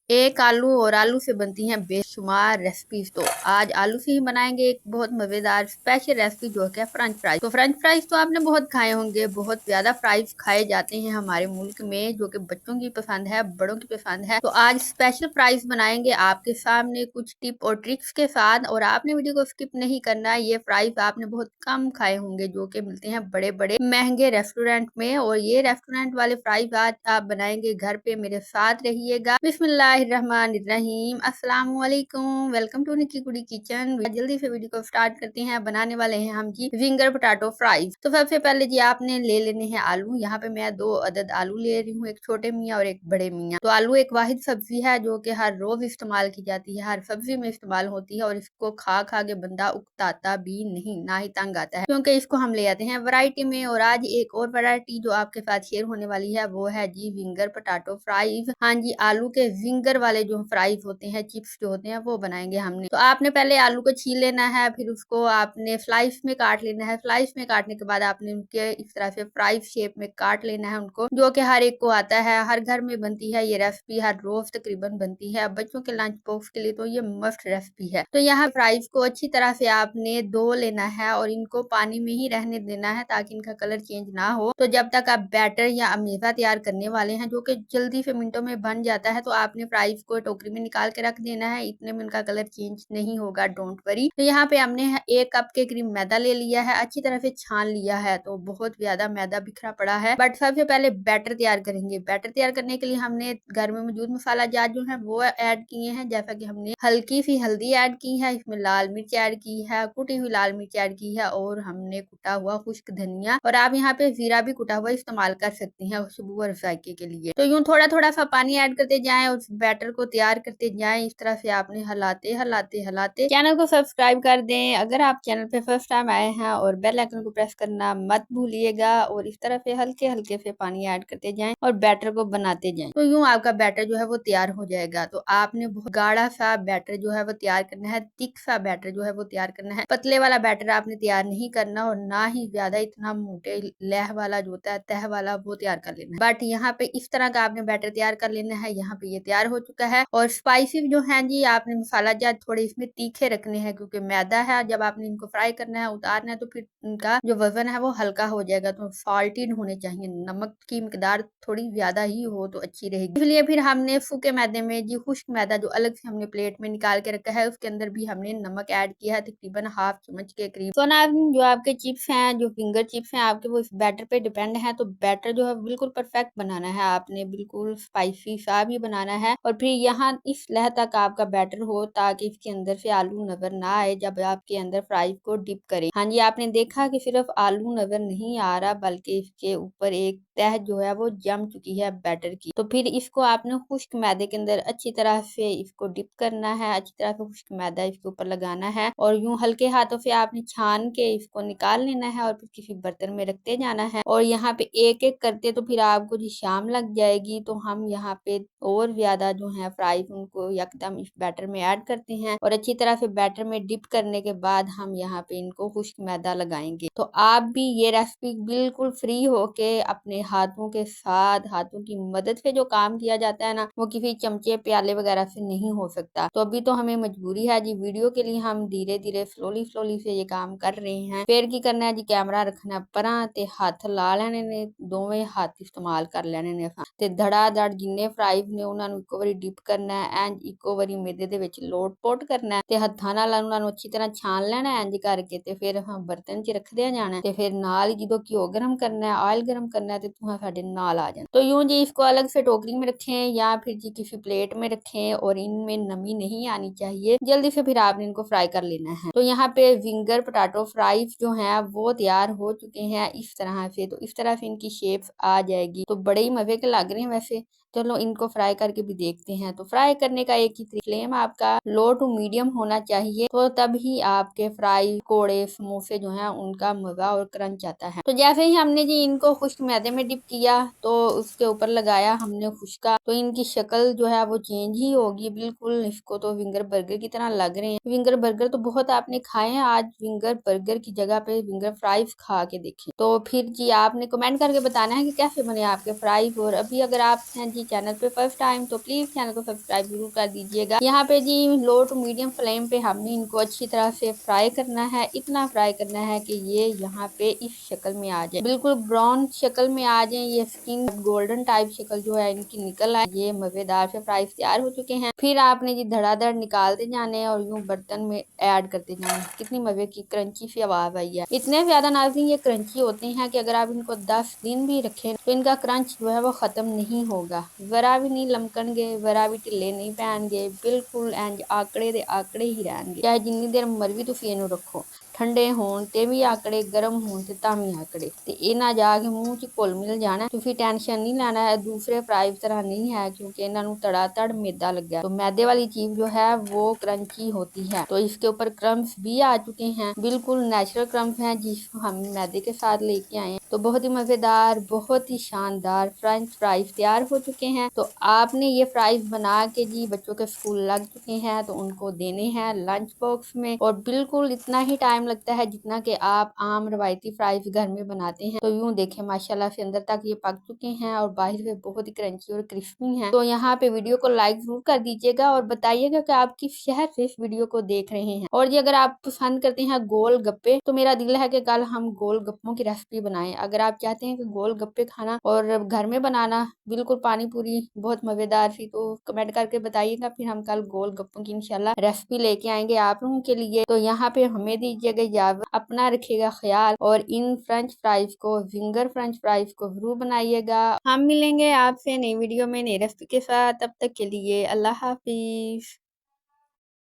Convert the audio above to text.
एक आलू और आलू से बनती हैं बेशुमार रेसिपीज। तो आज आलू से ही बनाएंगे एक बहुत मजेदार स्पेशल रेसिपी जो है फ्रेंच फ्राइज। तो फ्रेंच फ्राइज तो आपने बहुत खाए होंगे, बहुत ज्यादा फ्राइज खाए जाते हैं हमारे मुल्क में, जो कि बच्चों की पसंद है, बड़ों की पसंद है। तो आज स्पेशल फ्राइज बनाएंगे आपके सामने कुछ टिप और ट्रिक्स के साथ, और आपने वीडियो को स्किप नहीं करना। ये फ्राइज आपने बहुत कम खाए होंगे, जो कि मिलते हैं बड़े बड़े महंगे रेस्टोरेंट में, और ये रेस्टोरेंट वाले फ्राइज आज आप बनाएंगे घर पे। मेरे साथ रहिएगा। बिस्मिल्लाहिर्रहमानिर्रहीम, अस्सलाम वालेकुम, वेलकम टू निकी कुड़ी किचन। जल्दी से वीडियो को स्टार्ट करते हैं। बनाने वाले हैं हम जी फिंगर पोटैटो फ्राइज। तो सबसे पहले जी आपने ले लेने हैं आलू। यहाँ पे मैं 2 अदद आलू ले रही हूँ, एक छोटे मियाँ और एक बड़े मियाँ। तो आलू एक वाहिद सब्जी है जो कि हर रोज इस्तेमाल की जाती है, हर सब्जी में इस्तेमाल होती है, और इसको खा खा के बंदा उकताता भी नहीं, ना ही तंग आता है, क्योंकि इसको हम ले आते हैं वैरायटी में। और आज एक और वैरायटी जो आपके साथ शेयर होने वाली है वो है जी फिंगर पोटैटो फ्राइज। हाँ जी, आलू के फिंगर वाले जो फ्राइज होते हैं, चिप्स जो होते हैं, वो बनाएंगे हमने। तो आपने पहले आलू को छील लेना है, फिर उसको आपने स्लाइस में काट लेना है। स्लाइस में काटने के बाद आपने उनके इस तरह से फ्राइज शेप में काट लेना है उनको, जो कि हर एक को आता है, हर घर में बनती है ये रेसिपी, हर रोज तकरीबन बनती है बच्चों के लंच बॉक्स के लिए। तो ये मस्ट रेसिपी है। तो यहाँ फ्राइज को अच्छी तरह से आपने धो लेना है और इनको पानी में ही रहने देना है ताकि इनका कलर चेंज ना हो। तो जब तक आप बैटर या अमेजा तैयार करने वाले हैं, जो कि जल्दी से मिनटों में बन जाता है, तो आपने फ्राइज को टोकरी में निकाल के रख देना है। इतने में इनका कलर चेंज नहीं होगा, डोंट वरी। तो यहाँ पे हमने 1 कप के करीब मैदा ले लिया है, अच्छी तरह से छान लिया है। तो बहुत ज्यादा मैदा बिखरा पड़ा है, बट सबसे पहले बैटर तैयार करेंगे। बैटर तैयार करने के लिए हमने घर में मौजूद मसाला जात जो है वो ऐड किए हैं, जैसा कि हमने हल्की सी हल्दी ऐड की है, इसमें लाल मिर्च ऐड की है, कुटी हुई लाल मिर्च ऐड की है, और हमने कुटा हुआ खुश्क धनिया, और आप यहाँ पे जीरा भी कुटा हुआ इस्तेमाल कर सकते हैं खुशबू और जायके के लिए। तो यूं थोड़ा थोड़ा सा पानी ऐड करते जाएं और बैटर को तैयार करते जाएं। इस तरह से आपने हलाते हलाते हलाते चैनल को सब्सक्राइब कर दें अगर आप चैनल पे फर्स्ट टाइम आए हैं, और बेल आइकन को प्रेस करना मत भूलिएगा। और इस तरह से हल्के हल्के से पानी ऐड करते जाएं और बैटर को बनाते जाएं। तो यूं आपका बैटर जो है वो तैयार हो जाएगा। तो आपने बहुत गाढ़ा सा बैटर जो है वो तैयार करना है, थिक सा बैटर जो है वो तैयार करना है। पतले वाला बैटर आपने तैयार नहीं करना, और ना ही ज्यादा इतना मोटे लह वाला जो होता है, तह वाला, वो तैयार कर लेना है। बट यहाँ पे इस तरह का आपने बैटर तैयार कर लेना है। यहाँ पे ये तैयार हो चुका है। और स्पाइसी जो है जी, आपने मसाला जात थोड़े इसमें तीखे रखने हैं, क्योंकि मैदा है, जब आपने इनको फ्राई करना है, उतारना है, तो फिर इनका जो वजन है वो हल्का हो जाएगा। तो सॉल्टेड होने चाहिए, नमक की मिकदार थोड़ी ज्यादा ही हो तो अच्छी रहेगी। इसलिए फिर हमने सूखे मैदे में जी खुश्क मैदा जो अलग से हमने प्लेट में निकाल के रखा है, उसके अंदर भी हमने नमक ऐड किया है, तकरीबन हाफ चम्मच के करीब। तो ना जो आपके चिप्स हैं, जो फिंगर चिप्स हैं आपके, वो इस बैटर पे डिपेंड है। तो बैटर जो है बिल्कुल परफेक्ट बनाना है आपने, बिल्कुल स्पाइसी सा भी बनाना है। और फिर यहाँ इस लह तक आपका बैटर हो ताकि इसके अंदर से आलू नजर ना आए जब आपके अंदर फ्राइज को डिप करें। हाँ जी, आपने देखा कि सिर्फ आलू नजर नहीं आ रहा, बल्कि इसके ऊपर एक तह जो है वो जम चुकी है बैटर की। तो फिर इसको आपने खुश्क मैदे के अंदर अच्छी तरह से इसको डिप करना है, अच्छी तरह से खुश्क मैदा इसके ऊपर लगाना है, और यूं हल्के हाथों से आपने छान के इसको निकाल लेना है, और फिर किसी बर्तन में रखते जाना है। और यहाँ पे एक एक करते तो फिर आपको जी शाम लग जाएगी। तो हम यहाँ पे और ज्यादा जो है फ्राइज उनको यकदम इस बैटर में ऐड करते हैं, और अच्छी तरह से बैटर में डिप करने के बाद हम यहाँ पे इनको खुश्क मैदा लगाएंगे। तो आप भी ये रेसिपी बिल्कुल फ्री होके अपने हाथों के साथ, हाथों की मदद से जो काम किया जाता है ना, वो किसी चमचे प्याले वगैरह से नहीं हो सकता। तो अभी तो हमें मजबूरी है जी, वीडियो के लिए हम धीरे धीरे स्लोली स्लोली से ये काम कर रहे हैं। फिर की करना है जी, कैमरा रखना परा ते हथ ला लेने ने, दोवें हाथ इस्तेमाल कर लेने ने, ते धड़ा धड़ जिन्ने फ्राइज ने उन्होंने इको वारी डिप करना है, एंड इको वारी मेदे दे विच लोट पोट करना है, ते हत्थां नाल उन्होंने अच्छी तरह छान लेना है इंज करके। ते फिर हम बर्तन च रखदे जाना, ते फिर नाल ही जो घ्यो गरम करना है, ऑयल गरम करना है, ते तुहां साडे नाल आ जाना। तो यूं जी इसको अलग से टोकरी में रखें या फिर जी किसी प्लेट में रखें, और इनमें नमी नहीं आनी चाहिए। जल्दी से फिर आपने इनको फ्राई कर लेना है। तो यहाँ पे फिंगर पोटैटो फ्राइज जो है वो तैयार हो चुके हैं इस तरह से। तो इस तरह से इनकी शेप आ जाएगी। तो बड़े ही मजे के लग रहे हैं वैसे। चलो इनको फ्राई करके भी देखते हैं। तो फ्राई करने का एक ही फ्लेम आपका लो टू मीडियम होना चाहिए, तो तभी आपके फ्राई कोड़े समोसे जो हैं उनका मजा और क्रंच आता है। तो जैसे ही हमने जी इनको खुश्क मैदे में डिप किया तो उसके ऊपर लगाया हमने खुश्का, तो इनकी शक्ल जो है वो चेंज ही होगी बिल्कुल। इसको तो विंगर बर्गर की तरह लग रहे हैं। विंगर बर्गर तो बहुत आपने खाए हैं, आज विंगर बर्गर की जगह पे विंगर फ्राइज खा के देखें। तो फिर जी आपने कमेंट करके बताना है कि कैसे बने आपके फ्राइज। और अभी अगर आप हैं जी चैनल पे फर्स्ट टाइम तो प्लीज चैनल को सब्सक्राइब जरूर कर दीजिएगा। यहाँ पे जी लो टू मीडियम फ्लेम पे हमने इनको अच्छी तरह से फ्राई करना है, इतना फ्राई करना है कि ये यहाँ पे इस शक्ल में आ जाए, बिल्कुल ब्राउन शक्ल में आ जाए, ये स्किन गोल्डन टाइप शक्ल जो है इनकी निकल आए। ये मजेदार से फ्राइज तैयार हो चुके हैं। फिर आपने जी धड़ाधड़ निकालते जाने और यूं बर्तन में ऐड करते जाने। कितनी मजे की क्रंची सी आवाज आई है। इतने ज्यादा नाज़रीन ये क्रंची होते हैं कि अगर आप इनको 10 दिन भी रखें तो इनका क्रंच जो है वो खत्म नहीं होगा, जरा भी नहीं लमकणगे, जरा भी ढिले नहीं पैणगे, बिल्कुल इंज आकड़े दे आकड़े ही रहणगे। चाहे जिन्नी देर मर्जी तुसीं इहनूं रखो, ठंडे होण ते भी आकड़े, गर्म होण ते तां भी आकड़े, ते ਇਹ ਨਾ ਜਾ ਕੇ ਮੂੰਹ 'ਚ ਘੁਲ ਮਿਲ ਜਾਣਾ। ਤੁਸੀਂ टेंशन नहीं लेना है, दूसरे फ्राइज तरह नहीं है क्योंकि इन्हों तड़ातड़ मैदा लगा। तो मैदे वाली चीज जो है वो क्रंची होती है। तो इसके ऊपर क्रम्स भी आ चुके हैं, बिल्कुल नेचुरल क्रम्स हैं जिसको हम मैदे के साथ लेके आए हैं। तो बहुत ही मजेदार, बहुत ही शानदार फ्रेंच फ्राइज तैयार हो चुके हैं। तो आपने ये फ्राइज बना के जी बच्चों के स्कूल लग चुके हैं तो उनको देने हैं लंच बॉक्स में, और बिल्कुल इतना ही टाइम लगता है जितना कि आप आम रवायती फ्राइज घर में बनाते हैं। तो यूं देखें माशाल्लाह से अंदर तक ये पक चुके हैं और बाहर से बहुत ही क्रंची और क्रिस्पी हैं। तो यहाँ पे वीडियो को लाइक जरूर कर दीजिएगा और बताइएगा कि आप किस शहर से इस वीडियो को देख रहे हैं। और जी अगर आप पसंद करते हैं गोल गप्पे तो मेरा दिल है कि कल हम गोल गप्पों की रेसिपी बनाएं। अगर आप चाहते हैं कि गोल गप्पे खाना और घर में बनाना बिल्कुल पानी पूरी बहुत मजेदार थी तो कमेंट करके बताइएगा, फिर हम कल गोल गप्पों की इंशाल्लाह रेसिपी लेके आएंगे आप लोगों के लिए। तो यहाँ पे हमें दीजिएगा इजाजत, अपना रखिएगा ख्याल और इन फ्रेंच फ्राइज को, विंगर फ्रेंच फ्राइज को जरूर बनाइएगा। हम मिलेंगे आपसे नई वीडियो में नई रेसिपी के साथ, तब तक के लिए अल्लाह हाफिज।